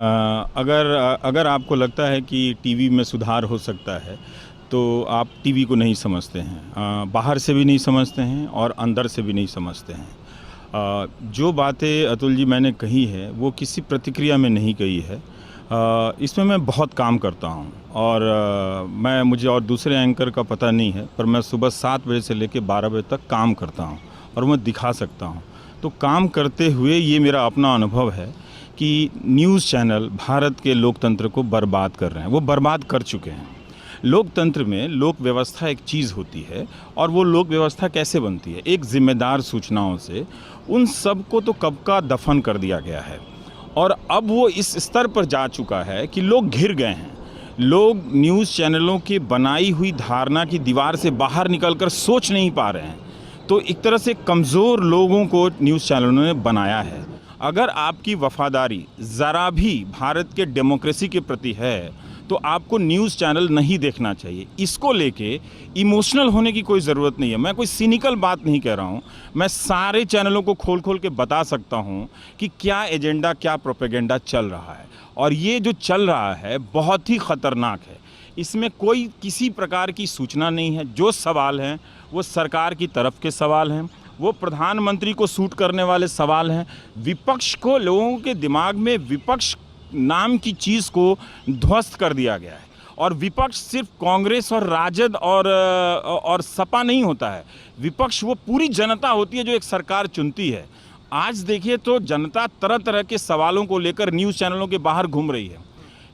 अगर आपको लगता है कि टीवी में सुधार हो सकता है तो आप टीवी को नहीं समझते हैं, बाहर से भी नहीं समझते हैं और अंदर से भी नहीं समझते हैं। जो बातें अतुल जी मैंने कही है वो किसी प्रतिक्रिया में नहीं कही है। इसमें मैं बहुत काम करता हूँ और मुझे और दूसरे एंकर का पता नहीं है, पर मैं सुबह 7 बजे से लेकर 12 बजे तक काम करता हूँ और मैं दिखा सकता हूँ। तो काम करते हुए ये मेरा अपना अनुभव है कि न्यूज़ चैनल भारत के लोकतंत्र को बर्बाद कर रहे हैं, वो बर्बाद कर चुके हैं। लोकतंत्र में लोक व्यवस्था एक चीज़ होती है और वो लोक व्यवस्था कैसे बनती है, एक जिम्मेदार सूचनाओं से। उन सब को तो कब का दफन कर दिया गया है और अब वो इस स्तर पर जा चुका है कि लोग घिर गए हैं। लोग न्यूज़ चैनलों की बनाई हुई धारणा की दीवार से बाहर निकलकर सोच नहीं पा रहे हैं। तो एक तरह से कमज़ोर लोगों को न्यूज़ चैनलों ने बनाया है। अगर आपकी वफादारी ज़रा भी भारत के डेमोक्रेसी के प्रति है तो आपको न्यूज़ चैनल नहीं देखना चाहिए। इसको लेके इमोशनल होने की कोई ज़रूरत नहीं है। मैं कोई सिनिकल बात नहीं कह रहा हूँ। मैं सारे चैनलों को खोल खोल के बता सकता हूँ कि क्या एजेंडा, क्या प्रोपेगेंडा चल रहा है और ये जो चल रहा है बहुत ही ख़तरनाक है। इसमें कोई किसी प्रकार की सूचना नहीं है। जो सवाल हैं वो सरकार की तरफ के सवाल हैं, वो प्रधानमंत्री को सूट करने वाले सवाल हैं। विपक्ष को, लोगों के दिमाग में विपक्ष नाम की चीज़ को ध्वस्त कर दिया गया है और विपक्ष सिर्फ कांग्रेस और राजद और सपा नहीं होता है। विपक्ष वो पूरी जनता होती है जो एक सरकार चुनती है। आज देखिए तो जनता तरह तरह के सवालों को लेकर न्यूज़ चैनलों के बाहर घूम रही है।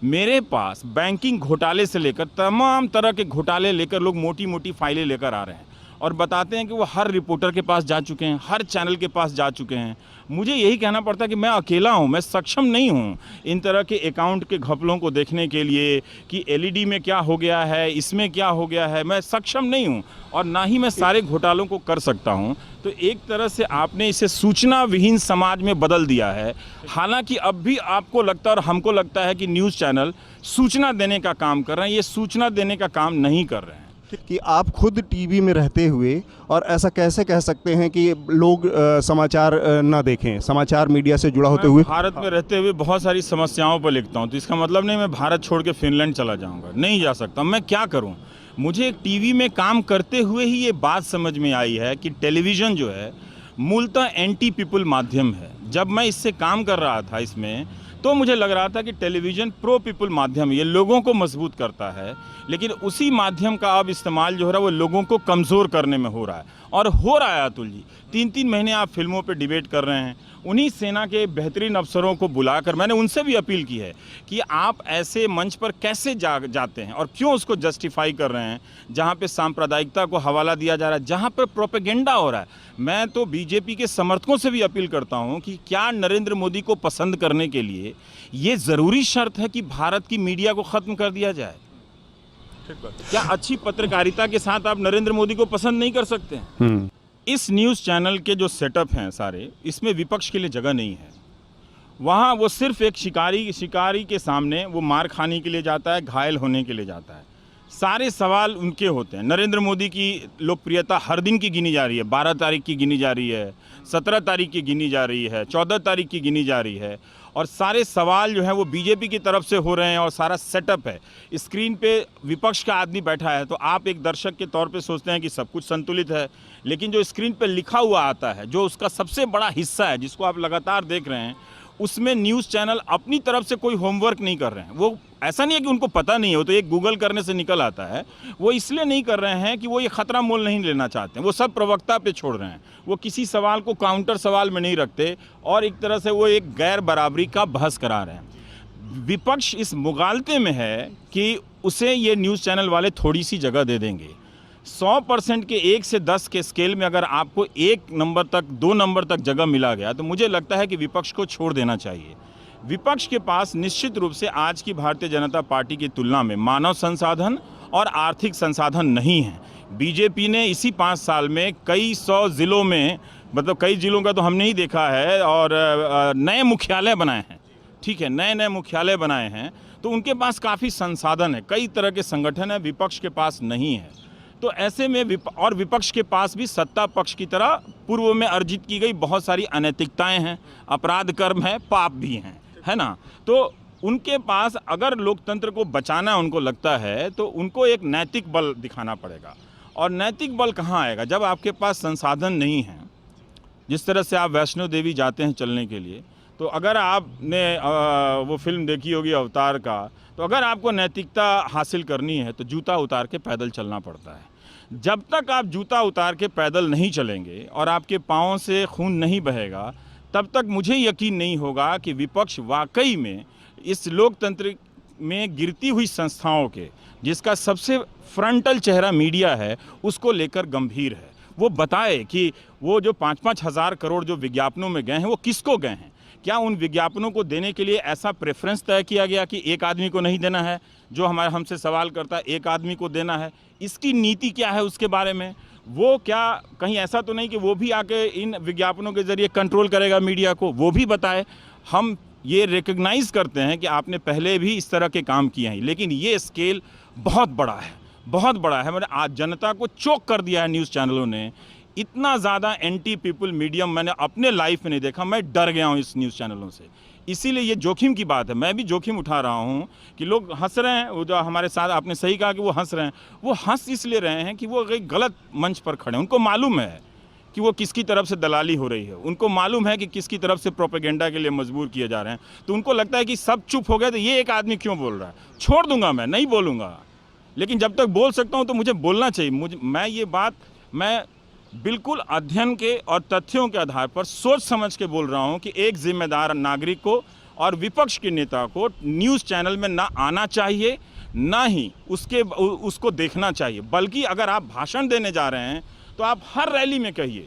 मेरे पास बैंकिंग घोटाले से लेकर तमाम तरह के घोटाले लेकर लोग मोटी मोटी फाइलें लेकर आ रहे हैं और बताते हैं कि वो हर रिपोर्टर के पास जा चुके हैं, हर चैनल के पास जा चुके हैं। मुझे यही कहना पड़ता है कि मैं अकेला हूं, मैं सक्षम नहीं हूं इन तरह के अकाउंट के घपलों को देखने के लिए कि एलईडी में क्या हो गया है, इसमें क्या हो गया है। मैं सक्षम नहीं हूं और ना ही मैं सारे घोटालों को कर सकता हूं। तो एक तरह से आपने इसे सूचना विहीन समाज में बदल दिया है। हालांकि अब भी आपको लगता है और हमको लगता है कि न्यूज़ चैनल सूचना देने का काम कर रहे हैं, ये सूचना देने का काम नहीं कर रहे हैं। कि आप खुद टीवी में रहते हुए और ऐसा कैसे कह सकते हैं कि लोग समाचार ना देखें, समाचार मीडिया से जुड़ा होते हुए? भारत में रहते हुए बहुत सारी समस्याओं पर लिखता हूं, तो इसका मतलब नहीं मैं भारत छोड़ के फिनलैंड चला जाऊंगा, नहीं जा सकता। मैं क्या करूं? मुझे एक टीवी में काम करते हुए ही ये बात समझ में आई है कि टेलीविज़न जो है मूलतः एंटी पीपल माध्यम है। जब मैं इससे काम कर रहा था इसमें, तो मुझे लग रहा था कि टेलीविज़न प्रो पीपल माध्यम, ये लोगों को मजबूत करता है, लेकिन उसी माध्यम का अब इस्तेमाल जो हो रहा है वो लोगों को कमज़ोर करने में हो रहा है और हो रहा है। अतुल जी, 3-3 महीने आप फिल्मों पे डिबेट कर रहे हैं। उन्हीं सेना के बेहतरीन अफसरों को बुलाकर मैंने उनसे भी अपील की है कि आप ऐसे मंच पर कैसे जाते हैं और क्यों उसको जस्टिफाई कर रहे हैं जहाँ पे सांप्रदायिकता को हवाला दिया जा रहा है, जहाँ पर प्रोपेगेंडा हो रहा है। मैं तो बीजेपी के समर्थकों से भी अपील करता हूँ कि क्या नरेंद्र मोदी को पसंद करने के लिए ये ज़रूरी शर्त है कि भारत की मीडिया को ख़त्म कर दिया जाए? क्या अच्छी पत्रकारिता के साथ आप नरेंद्र मोदी को पसंद नहीं कर सकते हैं? इस न्यूज़ चैनल के जो सेटअप हैं सारे, इसमें विपक्ष के लिए जगह नहीं है। वहाँ वो सिर्फ एक शिकारी के सामने वो मार खाने के लिए जाता है, घायल होने के लिए जाता है। सारे सवाल उनके होते हैं। नरेंद्र मोदी की लोकप्रियता हर दिन की गिनी जा रही है, 12 तारीख की गिनी जा रही है, 17 तारीख की गिनी जा रही है, 14 तारीख की गिनी जा रही है और सारे सवाल जो हैं वो बीजेपी की तरफ से हो रहे हैं और सारा सेटअप है। स्क्रीन पे विपक्ष का आदमी बैठा है तो आप एक दर्शक के तौर पे सोचते हैं कि सब कुछ संतुलित है, लेकिन जो स्क्रीन पे लिखा हुआ आता है, जो उसका सबसे बड़ा हिस्सा है जिसको आप लगातार देख रहे हैं, उसमें न्यूज़ चैनल अपनी तरफ से कोई होमवर्क नहीं कर रहे हैं। वो ऐसा नहीं है कि उनको पता नहीं है, वो तो एक गूगल करने से निकल आता है। वो इसलिए नहीं कर रहे हैं कि वो ये ख़तरा मोल नहीं लेना चाहते हैं, वो सब प्रवक्ता पे छोड़ रहे हैं। वो किसी सवाल को काउंटर सवाल में नहीं रखते और एक तरह से वो एक गैर बराबरी का बहस करा रहे हैं। विपक्ष इस मुगालते में है कि उसे ये न्यूज़ चैनल वाले थोड़ी सी जगह दे देंगे। 100% के 1 से 10 के स्केल में अगर आपको 1 नंबर तक, 2 नंबर तक जगह मिला गया तो मुझे लगता है कि विपक्ष को छोड़ देना चाहिए। विपक्ष के पास निश्चित रूप से आज की भारतीय जनता पार्टी की तुलना में मानव संसाधन और आर्थिक संसाधन नहीं है। बीजेपी ने इसी 5 साल में कई 100 ज़िलों में, मतलब कई ज़िलों का तो हमने ही देखा है, और नए मुख्यालय बनाए हैं। ठीक है, नए मुख्यालय बनाए हैं, तो उनके पास काफ़ी संसाधन है, कई तरह के संगठन है, विपक्ष के पास नहीं है। तो ऐसे में विपक्ष के पास भी सत्ता पक्ष की तरह पूर्व में अर्जित की गई बहुत सारी अनैतिकताएं हैं, अपराध कर्म है, पाप भी हैं, है ना। तो उनके पास अगर लोकतंत्र को बचाना उनको लगता है तो उनको एक नैतिक बल दिखाना पड़ेगा। और नैतिक बल कहाँ आएगा? जब आपके पास संसाधन नहीं हैं। जिस तरह से आप वैष्णो देवी जाते हैं चलने के लिए, तो अगर आपने वो फिल्म देखी होगी अवतार का, तो अगर आपको नैतिकता हासिल करनी है तो जूता उतार के पैदल चलना पड़ता है। जब तक आप जूता उतार के पैदल नहीं चलेंगे और आपके पाँव से खून नहीं बहेगा, तब तक मुझे यकीन नहीं होगा कि विपक्ष वाकई में इस लोकतंत्र में गिरती हुई संस्थाओं के, जिसका सबसे फ्रंटल चेहरा मीडिया है, उसको लेकर गंभीर है। वो बताए कि वो जो 5-5 हज़ार करोड़ जो विज्ञापनों में गए हैं वो किसको गए हैं। क्या उन विज्ञापनों को देने के लिए ऐसा प्रेफरेंस तय किया गया कि एक आदमी को नहीं देना है, जो हमसे सवाल करता है एक आदमी को देना है? इसकी नीति क्या है उसके बारे में? वो क्या कहीं ऐसा तो नहीं कि वो भी आके इन विज्ञापनों के ज़रिए कंट्रोल करेगा मीडिया को? वो भी बताए। हम ये रिकग्नाइज़ करते हैं कि आपने पहले भी इस तरह के काम किए हैं, लेकिन ये स्केल बहुत बड़ा है, बहुत बड़ा है। मैंने आज जनता को चोक कर दिया है न्यूज़ चैनलों ने। इतना ज़्यादा एंटी पीपल मीडियम मैंने अपने लाइफ में नहीं देखा। मैं डर गया हूँ इस न्यूज़ चैनलों से। इसीलिए ये जोखिम की बात है, मैं भी जोखिम उठा रहा हूँ कि लोग हंस रहे हैं। वो जो हमारे साथ, आपने सही कहा कि वो हंस रहे हैं, वो हंस इसलिए रहे हैं कि वो एक गलत मंच पर खड़े हैं। उनको मालूम है कि वो किसकी तरफ से दलाली हो रही है, उनको मालूम है कि किसकी तरफ से प्रोपेगेंडा के लिए मजबूर किए जा रहे हैं। तो उनको लगता है कि सब चुप हो गए तो ये एक आदमी क्यों बोल रहा है, छोड़ दूंगा, मैं नहीं बोलूँगा। लेकिन जब तक बोल सकता हूँ तो मुझे बोलना चाहिए। मैं ये बात बिल्कुल अध्ययन के और तथ्यों के आधार पर सोच समझ के बोल रहा हूँ कि एक जिम्मेदार नागरिक को और विपक्ष के नेता को न्यूज़ चैनल में ना आना चाहिए, ना ही उसको देखना चाहिए। बल्कि अगर आप भाषण देने जा रहे हैं तो आप हर रैली में कहिए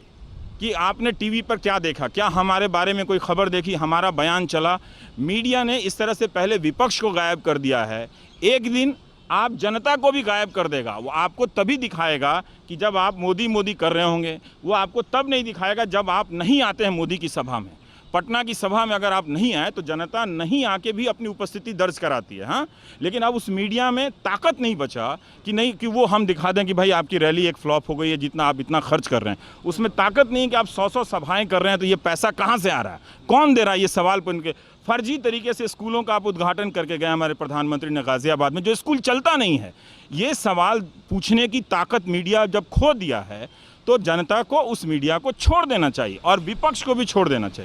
कि आपने टीवी पर क्या देखा, क्या हमारे बारे में कोई खबर देखी, हमारा बयान चला। मीडिया ने इस तरह से पहले विपक्ष को गायब कर दिया है। एक दिन आप जनता को भी गायब कर देगा। वो आपको तभी दिखाएगा कि जब आप मोदी कर रहे होंगे। वो आपको तब नहीं दिखाएगा जब आप नहीं आते हैं मोदी की सभा में। पटना की सभा में अगर आप नहीं आए तो जनता नहीं आके भी अपनी उपस्थिति दर्ज कराती है। हाँ, लेकिन अब उस मीडिया में ताकत नहीं बचा कि नहीं कि वो हम दिखा दें कि भाई आपकी रैली एक फ्लॉप हो गई है, जितना आप इतना खर्च कर रहे हैं। उसमें ताकत नहीं कि आप 100 सभाएं कर रहे हैं तो ये पैसा कहाँ से आ रहा है, कौन दे रहा है, ये सवाल पर उनके फर्जी तरीके से स्कूलों का आप उद्घाटन करके गए हमारे प्रधानमंत्री ने गाजियाबाद में, जो स्कूल चलता नहीं है। ये सवाल पूछने की ताकत मीडिया जब खो दिया है तो जनता को उस मीडिया को छोड़ देना चाहिए और विपक्ष को भी छोड़ देना चाहिए।